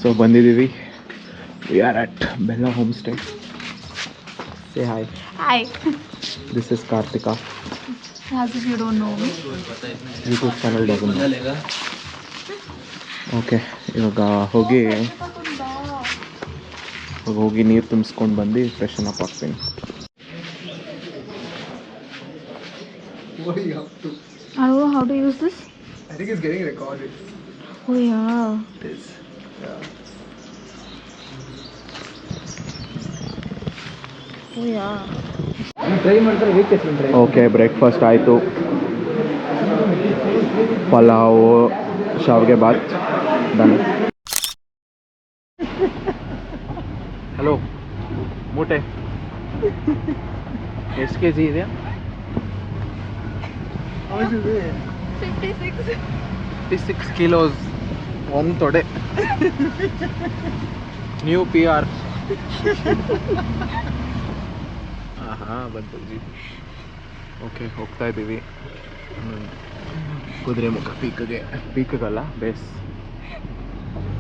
So ಬಂದಿದ್ದೀವಿ. V are at ಬೆಲ್ಲ home stay. Say hi. Hi. This is Karthika. As if you don't know me. YouTube channel doesn't. Okay, ಇವಾಗ ಹೋಗಿ ನೀರು ತುಂಬಿಸ್ಕೊಂಡು ಬಂದು freshen up ಆಗ್ತೀನಿ. I don't know how to use this. I think it's getting recorded. Oh yeah. It is. Yeah. Oh yeah. Okay, breakfast ಆಯಿತು. ಪಲಾವು, ಶಾವಿಗೆ Baat done. Hello, ಮೂಟೆ ಎಷ್ಟು K G ಇದೆ? 56 ಕಿಲೋಸ್, ಒಂದು ತೊಡೆ. New PR. ಹಾಂ ಬಂತು ಜಿ. ಓಕೆ, ಹೋಗ್ತಾ ಇದ್ದೀವಿ ಕುದುರೆಮುಖ ಪೀಕ್ಗಲ್ಲ, ಬೇಸ್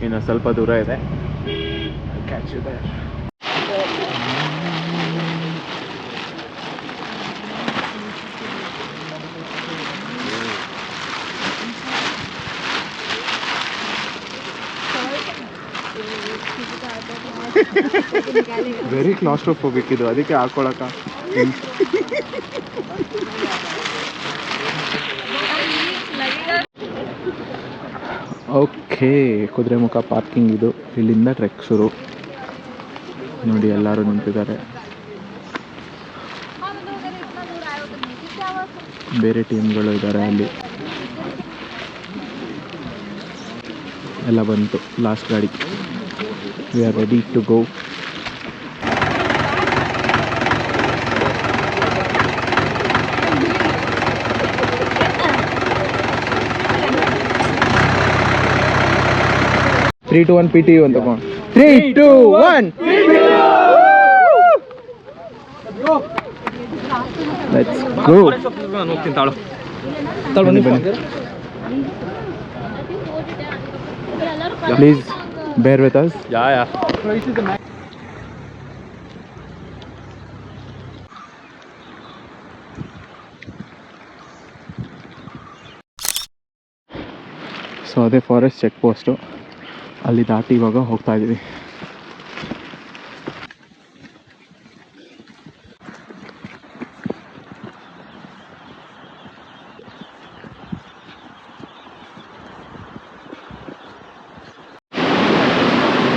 ಇನ್ನು ಸ್ವಲ್ಪ ದೂರ ಇದೆ. ಕ್ಯಾಚ್ ಇದೆ. ವೆರಿ ಕ್ಲಾಸ್ಟ್ರೋಫೋಬಿಕ್ ಇದು, ಅದಕ್ಕೆ ಹಾಕೊಳಕ. ಓಕೆ, ಕುದುರೆಮುಖ ಪಾರ್ಕಿಂಗ್ ಇದು. ಇಲ್ಲಿಂದ ಟ್ರೆಕ್ ಶುರು. ನೋಡಿ ಎಲ್ಲರೂ ನಿಂತಿದ್ದಾರೆ. ಬೇರೆ ಟೀಮ್ಗಳು ಇದ್ದಾರೆ ಅಲ್ಲಿ. ಎಲ್ಲ ಬಂತು, ಲಾಸ್ಟ್ ಗಾಡಿ. We are ready to go. Three, 2, 1 PTU ಅಂತ ತಗೊಂಡು. 3, 2, 1 let's go. Please bear with us. Yeah so ಅದೇ ಫಾರೆಸ್ಟ್ ಚೆಕ್ ಪೋಸ್ಟು, ಅಲ್ಲಿ ದಾಟಿ ಇವಾಗ ಹೋಗ್ತಾ ಇದ್ದೀವಿ.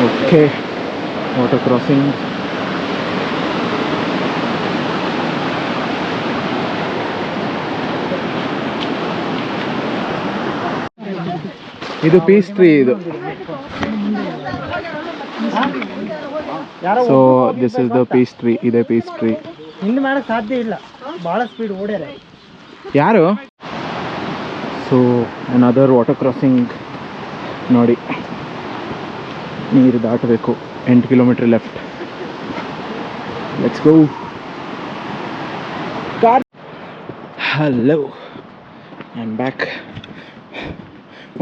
Okay, water crossing. ಇದು ಪೀಸ್ ಟ್ರೀ ಇದು. So this is the peace tree. ಇದೆ ಪೀಸ್ ಟ್ರೀ. ಇನ್ನು ಮಾಡಕ್ ಸಾಧ್ಯ ಇಲ್ಲ, ಭಾಳ ಸ್ಪೀಡ್ ಓಡ್ಯಾರ ಯಾರು. So another water crossing. ನೋಡಿ, ನೀರು ದಾಟಬೇಕು. 8 kilometre left. Let's go. Hello, I am back.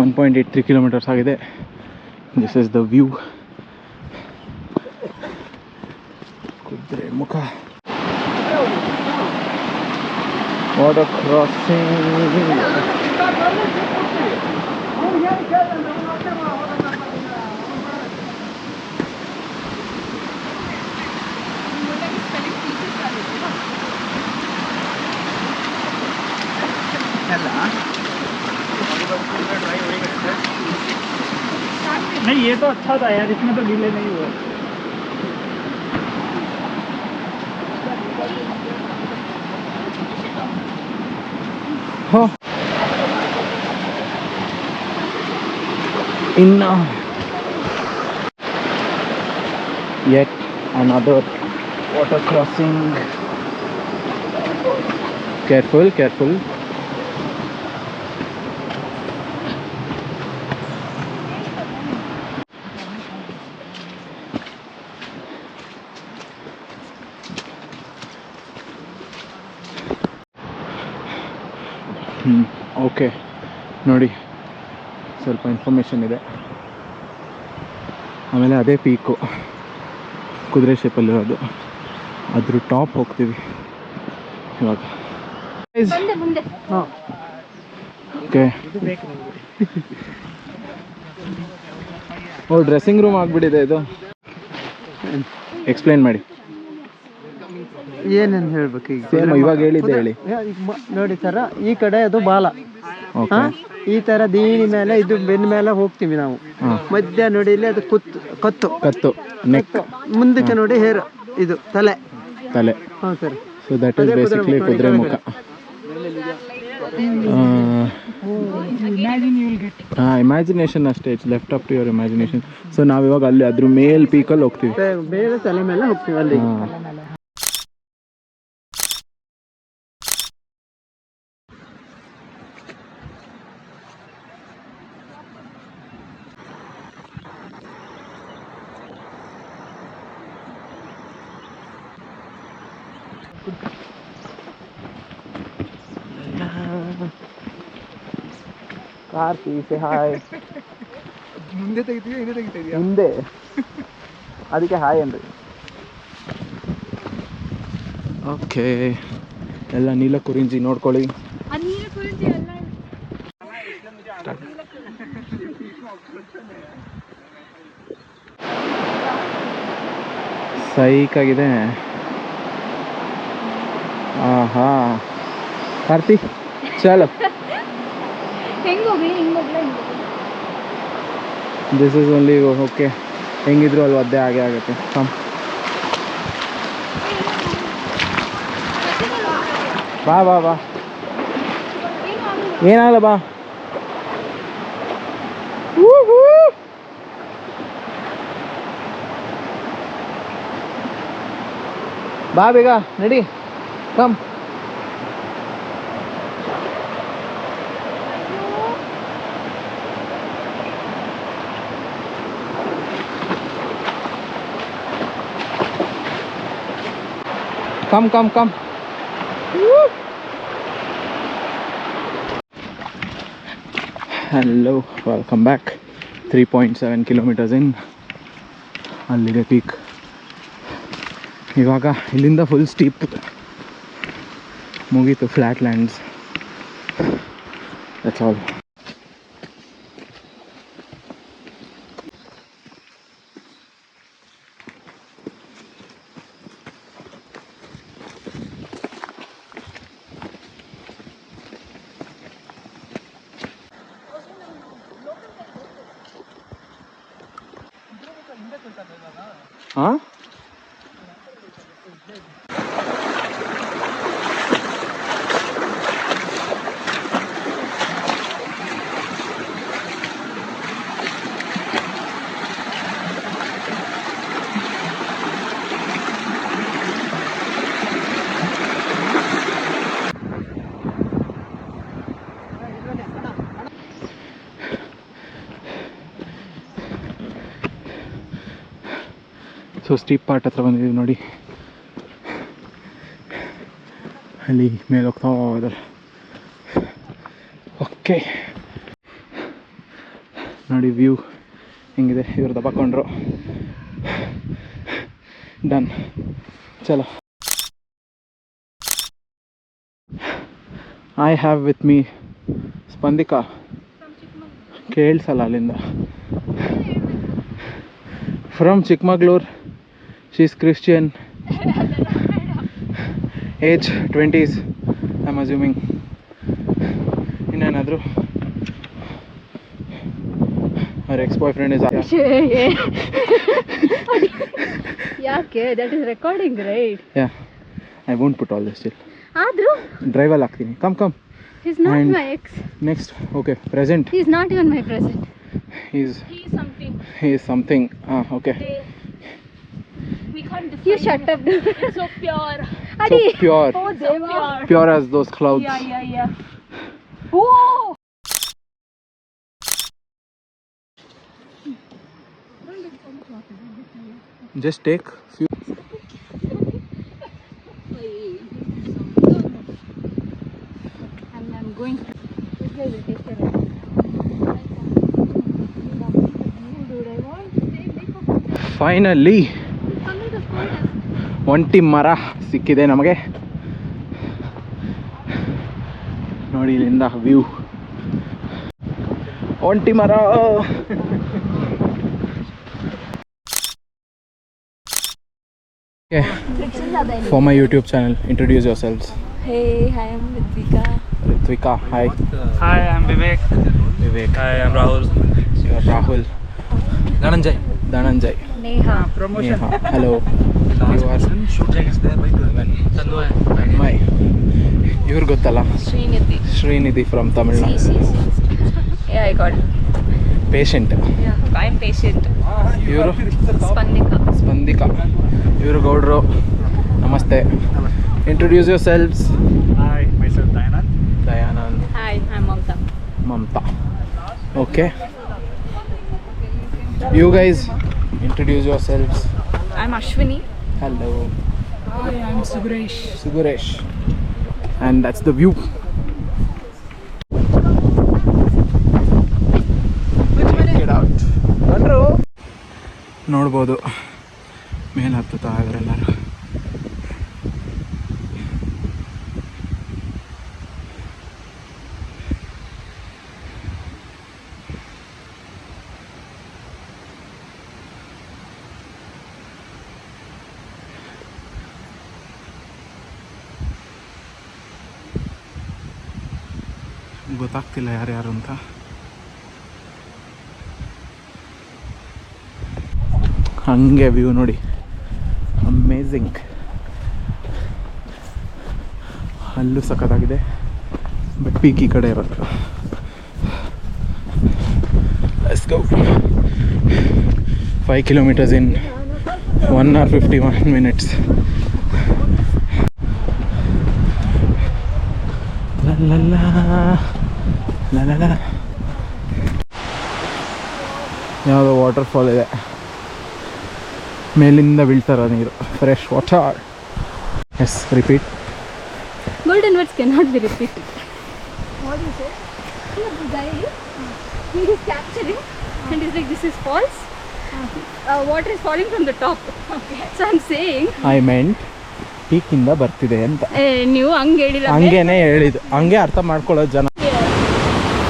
1.83 kilometres ಆಗಿದೆ. This is the view. Kudremukh water crossing. नहीं, ये तो अच्छा था यार, इसमें तो डिले नहीं हुआ. हाँ, इन्ना yet another water crossing. Careful, careful. Okay ನೋಡಿ ಸ್ವಲ್ಪ ಇನ್ಫಾರ್ಮೇಷನ್ ಇದೆ. ಆಮೇಲೆ ಅದೇ ಪೀಕು ಕುದುರೆ ಶೇಪಲ್ಲಿರೋದು, ಅದ್ರ ಟಾಪ್ ಹೋಗ್ತೀವಿ ಇವಾಗ. ಹಾಂ ಓಕೆ ಇದು ಬೇಕು ನಿಮಗೆ. ಓ ಡ್ರೆಸ್ಸಿಂಗ್ ರೂಮ್ ಆಗಿಬಿಟ್ಟಿದೆ ಇದು. ಎಕ್ಸ್ಪ್ಲೈನ್ ಮಾಡಿ. ಏನೇನು ಹೇಳ್ಬೇಕು ಈಗ? ಸೇಮ್ ಇವಾಗ ಹೇಳಿದ್ದೆ ಹೇಳಿ. ನೋಡಿ ಸರ, ಈ ಕಡೆ ಅದು ಬಾಲ, ಓಕೆ ಈ ತರ ದೀನಿ ಮೇಲೆ ಇದು ಬೆನ್ನ ಮೇಲೆ ಹೋಗ್ತೀವಿ ನಾವು. ಮಧ್ಯ ನೋಡಿ ಇಲ್ಲಿ ಅದು ಕತ್ತು ಕತ್ತು ನೆಕ್, ಮುಂದಕ್ಕೆ ನೋಡಿ ಹೇರ್, ಇದು ತಲೆ. ಹೌದು sir. So that is basically ಕುದುರೆ ಮುಖ. ಇಮ್ಯಾಜಿನೇಷನ್ ಅಷ್ಟೇ, it's left up to your imagination. So ನಾವಿವಾಗ ಅಲ್ಲಿ ಅದ್ರ ಮೇಲ್ ಪೀಕಲ್ಲಿ ಹೋಗ್ತೀವಿ, ಬೇರೆ ತಲೆ ಮೇಲೆ ಹೋಗ್ತೀವಿ ಅಲ್ಲಿ. ಕಾರ್ತಿ ಹಾಯ್. ಮುಂದೆ ತೆಗಿತೀವಿ, ಹಿಂದೆ ತೆಗಿತೀವಿ, ಹಿಂದೆ, ಅದಕ್ಕೆ ಹಾಯ್ ಅಂದ್ರಿ. ಓಕೆ ಎಲ್ಲ ನೀಲ ಕುರಿಂಜಿ ನೋಡ್ಕೊಳ್ಳಿ. ಸೈಕ್ ಆಗಿದೆ. ಆಹಾ ಕಾರ್ತಿ ಚಲೋ. This is only okay. ಹೆಂಗಿದ್ರು ಅಲ್ಲಿ ಒದ್ದೆ ಹಾಗೆ ಆಗುತ್ತೆ. ಕಮ್ ಬಾ ಬಾ ಬಾ, ಏನಾಗಲ್ಲ ಬಾ. ಬಾ ಬೇಗ ನಡಿ, come. Come. Hello, welcome back. 3.7 kilometers in. ಅಲ್ಲಿದೆ ಪೀಕ್. ಇವಾಗ ಇಲ್ಲಿಂದ ಫುಲ್ ಸ್ಟೀಪ್ ಮುಗೀತು, ಫ್ಲ್ಯಾಟ್ ಲ್ಯಾಂಡ್ಸ್. That's all. ಹಾಂ ಸೊ ಸ್ಟೀಪ್ ಪಾರ್ಟ್ ಹತ್ರ ಬಂದಿದ್ದೀವಿ ನೋಡಿ. ಅಲ್ಲಿ ಮೇಲೆ ಹೋಗ್ತಾ ಹೋದ್ರೆ ಓಕೆ ನೋಡಿ ವ್ಯೂ ಹೆಂಗಿದೆ. ಇವ್ರು ದಬ್ಬಕೊಂಡ್ರು. ಡನ್, ಚಲೋ. I have with me Spandika. ಕೇಳಿಸಲ್ಲ ಅಲ್ಲಿಂದ. From Chikkamagaluru. She's Christian, age 20s, I'm assuming. ಇನ್ನೇನಾದರೂ her ex-boyfriend is ಯಾಕೆ? that is recording, right? Yeah, I won't put all this still. ಆದ್ರೂ ಡ್ರೈವ್ ಅಲ್ಲಿ ಹಾಕ್ತೀನಿ. come he's not And my ex. next, okay, present. He's not even my present. he is something. Okay. We can't define. You shut up. So pure. So pure. Oh, Deva. Pure as those clouds. Yeah. Oh. Just take few. And I'm going. Finally ಒಂಟಿ ಮರ ಸಿಕ್ಕಿದೆ ನಮಗೆ. ನೋಡಿ ಇಲ್ಲಿಂದ view ಒಂಟಿ ಮರ. Okay. For my YouTube channel, introduce yourselves. Hey, I am Ritvika. Ritvika, hi. Hi, I'm Vivek. Vivek. Hi, I'm Rahul. You are Rahul. Dhananjay. Dhananjay. Neha. Promotion. Neha. Hello. You are Shooting is there by 12. my. ಇವ್ರು ಗೊತ್ತಲ್ಲ, Srinidhi. Srinidhi from Tamil Nadu. Yeah, I got it. Patient. Yeah, I'm patient. ಇವರು Spandika. Spandika. ಇವರು ಗೌಡ್ರು. ನಮಸ್ತೆ. Introduce yourselves. Hi, myself Dayanand. Dayanand. Hi, I'm Mamta. Mamta. Okay. You guys introduce yourselves. I'm Ashwini. Hello. Hi, I'm Suguresh. Suguresh. And that's the view. Get out. ಬಂದ್ರು ನೋಡ್ಬೋದು ಮೇಲೆ ಹತ್ತುತ್ತಾ ಇದ್ದಾರೆ ಎಲ್ಲರೂ. ಗೊತ್ತಾಗ್ತಿಲ್ಲ ಯಾರ್ಯಾರು ಅಂತ. ಹಂಗೆ ವ್ಯೂ ನೋಡಿ, ಅಮೇಝಿಂಗ್. ಅಲ್ಲೂ ಸಖತ್ತಾಗಿದೆ, ಬಟ್ ಪೀಕ್ ಈ ಕಡೆ ಇರೋದು. Let's go. 5 kilometers in 1 hour 51 minutes. La la la la la la. ಯಾವುದೋ ವಾಟರ್ ಫಾಲ್ ಇದೆ, ಮೇಲಿಂದ ಬೀಳ್ತಾರ ನೀರು, fresh water. Yes, repeat. Golden words cannot be repeated. What do you say? The guy, he is capturing and he's like, this is false. Water is falling from the top. Okay. So I'm saying, I meant ಪೀಕಿಂದ ಬರ್ತಿದೆ ಅಂತ. ನೀವು ಹಂಗೆ ಹೇಳಿಲ್ಲ. ಹಂಗೇನೆ ಹೇಳಿದ್ದು, ಹಂಗೆ ಅರ್ಥ ಮಾಡ್ಕೊಳ್ಳೋದು ಜನ.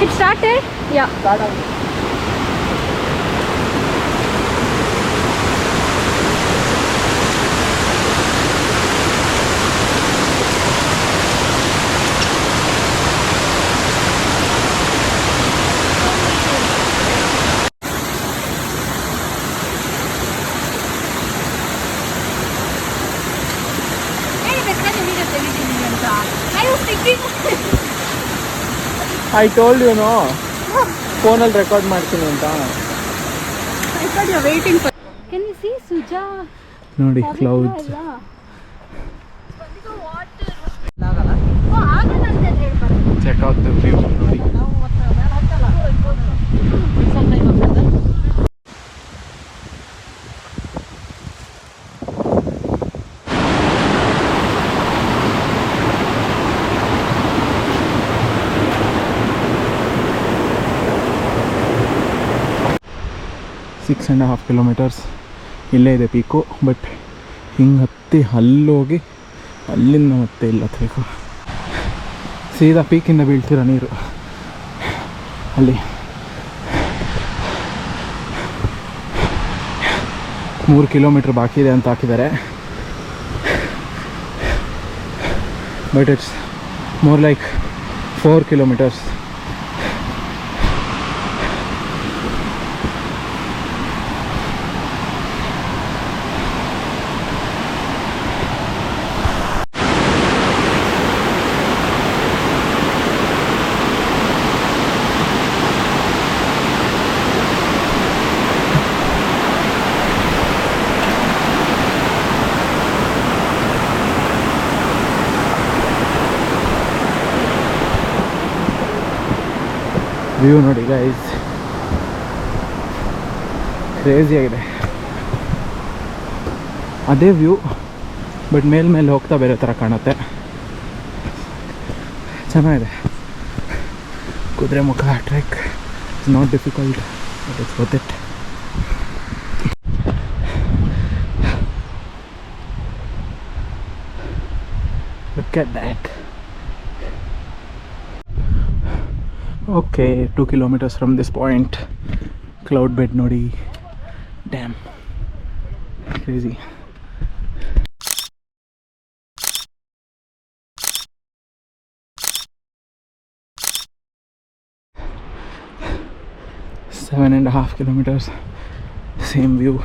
It started? Yeah. I told you know, ಫೋನಲ್ಲಿ ರೆಕಾರ್ಡ್ ಮಾಡ್ತೀನಿ ಅಂತ. I thought you're waiting for. Can you see Suja? ನೋಡಿ clouds. Check out the view ನೋಡಿ. ಸಿಕ್ಸ್ ಆ್ಯಂಡ್ ಹಾಫ್ ಕಿಲೋಮೀಟರ್ಸ್ ಇಲ್ಲೇ ಇದೆ ಪೀಕು, ಬಟ್ ಹಿಂಗೆ ಹತ್ತಿ ಅಲ್ಲೋಗಿ ಅಲ್ಲಿಂದ ಮತ್ತೆ ಇಲ್ಲಿ ಹತ್ತಬೇಕು. ಸೀದಾ ಪೀಕಿಂದ ಬೀಳ್ತಿರೋ ನೀರು ಅಲ್ಲಿ. 3 ಕಿಲೋಮೀಟ್ರ್ ಬಾಕಿ ಇದೆ ಅಂತ ಹಾಕಿದ್ದಾರೆ, but it's more like 4 kilometers. View ನೋಡಿ ಗೈಸ್, ಕ್ರೇಜಿ ಆಗಿದೆ. ಅದೇ ವ್ಯೂ, ಬಟ್ ಮೇಲೆ ಹೋಗ್ತಾ ಬೇರೆ ಥರ ಕಾಣುತ್ತೆ. ಚೆನ್ನಾಗಿದೆ. Kudremukh trek is not difficult, but it's worth it. Look at that. Okay, 2 kilometers from this point. Cloud bed nodi. Damn. Crazy. Seven and a half kilometers. Same view.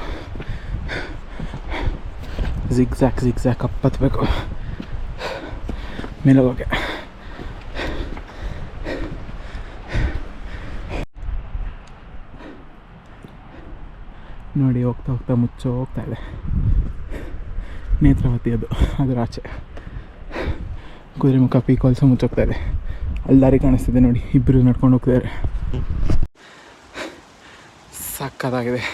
Zigzag up ಹತ್ಬೇಕು ಮೇಲೆ ಹೋಗೋಕೆ. ನೋಡಿ ಹೋಗ್ತಾ ಹೋಗ್ತಾ ಮುಚ್ಚೋ ಹೋಗ್ತಾ ಇದೆ. ನೇತ್ರಾವತಿ ಅದರ ಆಚೆ ಕುದುರೆಮುಖ ಪೀಕ್ ಆಲ್ಸೋ ಮುಚ್ಚೋಗ್ತಾ ಇದೆ. ಅಲ್ಲಿ ದಾರಿ ಕಾಣಿಸ್ತಿದೆ ನೋಡಿ, ಇಬ್ಬರು ನಡ್ಕೊಂಡು ಹೋಗ್ತಿದ್ದಾರೆ. ಸಕ್ಕತ್ತಾಗಿದೆ.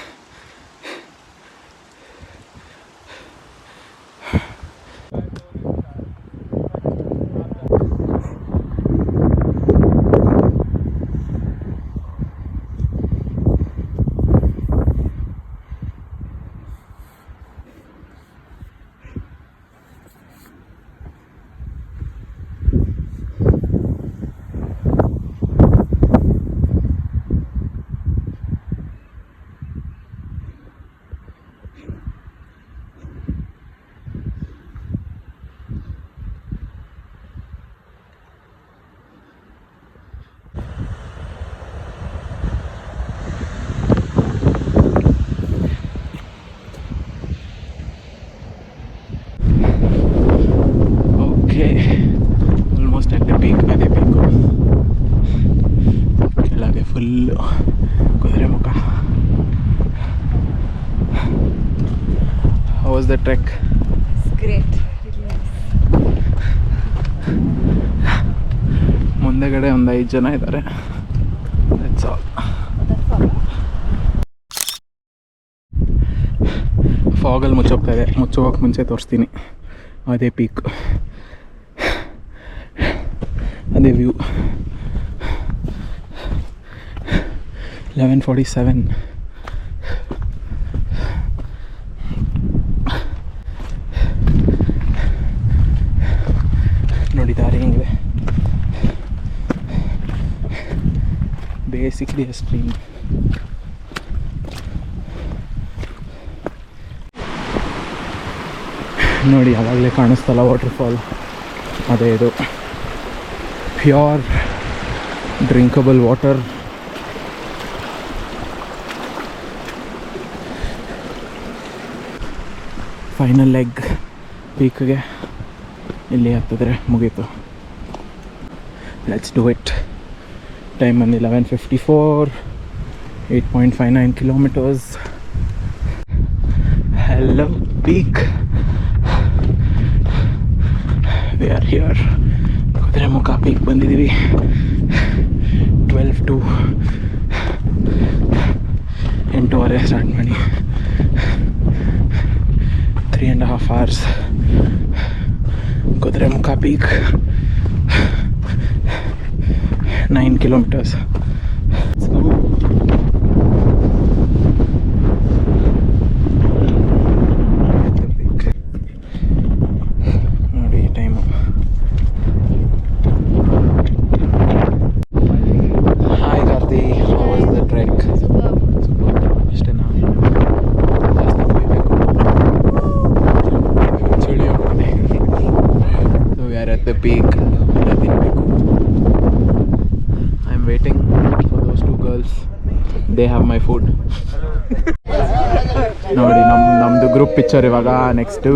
Almost at the peak. ಅದೇ ಪೀಕು ಕೆಳಗೆ full Kudremukh. How was the trek? Great. ಮುಂದೆಗಡೆ ಒಂದು 5 ಜನ ಇದ್ದಾರೆ. That's all. ಫಾಗಲ್ಲಿ ಮುಚ್ಚೋಗ್ತಾ ಇದೆ. ಮುಚ್ಚೋಗಕ್ಕೆ ಮುಂಚೆ ತೋರಿಸ್ತೀನಿ. ಅದೇ ಪೀಕ್, ಅದೇ ವ್ಯೂ. 11:47. ನೋಡಿ ದಾರಿ ಹೆಂಗಿದೆ. Basically a stream. ನೋಡಿ ಆವಾಗಲೇ ಕಾಣಿಸ್ತಲ್ಲ ವಾಟರ್ಫಾಲ್, ಅದೇ ಇದು. Pure drinkable water. Final leg ಪೀಕ್ಗೆ ಇಲ್ಲಿ ಹತ್ತಿದ್ರೆ ಮುಗೀತು. Let's do it. ಟೈಮ್ ಬಂದು 11:54. 8.59 kilometers. Hello peak. We are here. Kudremukh peak ಬಂದಿದ್ದೀವಿ. 12 to 8:30 ಸ್ಟಾರ್ಟ್ ಮಾಡಿ 3.5 hours. Kudremukh peak 9 kilometers. ನೋಡಿ time. Hi Karthi, how was the trek? Super. ಅಷ್ಟೇನಾ? ಜಾಸ್ತಿ ಕುಡಿಬೇಕು, ಚಳಿ ಹೋಗ್ತದೆ. So we are at the peak. ತಿನ್ನಬೇಕು. I am waiting for those 2 girls. They have my food. ನೋಡಿ ನಮ್ಮದು ಗ್ರೂಪ್ ಪಿಕ್ಚರ್ ಇವಾಗ. ನೆಕ್ಸ್ಟು